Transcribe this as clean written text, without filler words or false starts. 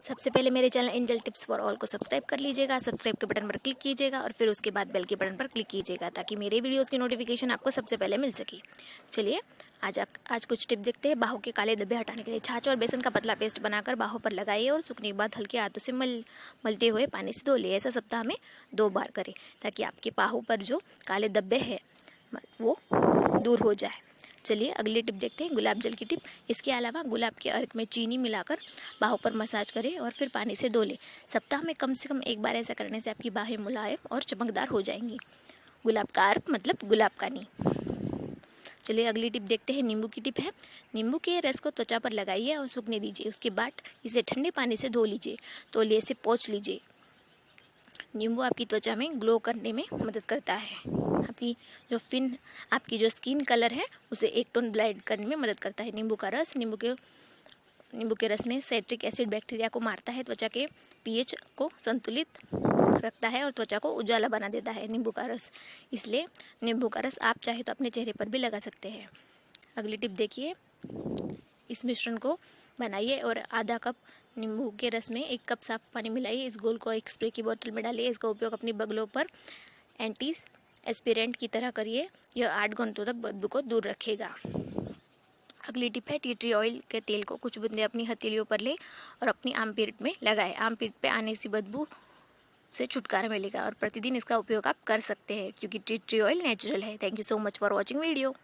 सबसे पहले मेरे channel angel tips for all को सब्सक्राइब कर लीजिएगा। सब्सक्राइब के बटन पर क्लिक कीजिएगा और फिर उसके बाद बेल के बटन पर क्लिक कीजिएगा ताकि मेरे वीडियोस की नोटिफिकेशन आपको सबसे पहले मिल सके। चलिए आज कुछ टिप देखते हैं। बाहों के काले धब्बे हटाने के लिए छाछ और बेसन का पतला पेस्ट बनाकर बाहों पर लगाइए और सूखने के बाद हल्के हाथों से मलते हुए पानी से धो लिए। ऐसा सप्ताह में 2 बार करें ताकि आपके बाहों पर जो काले धब्बे हैं वो दूर हो जाए। चलिए अगली टिप देखते हैं, गुलाब जल की टिप। इसके अलावा गुलाब के अर्क में चीनी मिलाकर बाहों पर मसाज करें और फिर पानी से धो लें। सप्ताह में कम से कम 1 बार ऐसा करने से आपकी बाहें मुलायम और चमकदार हो जाएंगी। गुलाब का अर्क मतलब गुलाब का नी। चलिए अगली टिप देखते हैं, नींबू की टिप है। नींबू के रस को त्वचा पर लगाइए और सूखने दीजिए। उसके बाद इसे ठंडे पानी से धो लीजिए, तौलिए से पोंछ लीजिए। नींबू आपकी त्वचा में ग्लो करने में मदद करता है। आपकी जो स्किन कलर है उसे 1 टोन ब्लाइट करने में मदद करता है। नींबू के रस में साइट्रिक एसिड बैक्टीरिया को मारता है, त्वचा के पीएच को संतुलित रखता है और त्वचा को उजाला बना देता है नींबू का रस। इसलिए नींबू का रस आप चाहे तो अपने चेहरे पर भी लगा सकते हैं। अगली टिप देखिए, इस मिश्रण को बनाइए और आधा कप नींबू के रस में 1 कप साफ पानी मिलाइए। इस घोल को एक स्प्रे की बोतल में डालिए। इसका उपयोग अपनी बगलों पर एंटी एस्पिरेंट की तरह करिए। यह 8 घंटों तक बदबू को दूर रखेगा। अगली टिप है, टी ट्री ऑयल के तेल को कुछ बूंदे अपनी हथेलियों पर ले और अपनी आर्मपिट में लगाएं। आर्मपिट पे आने सी बदबू से छुटकारा मिलेगा और प्रतिदिन इसका उपयोग आप कर सकते हैं क्योंकि टी ट्री ऑयल नेचुरल है। Thank you so much for watching video.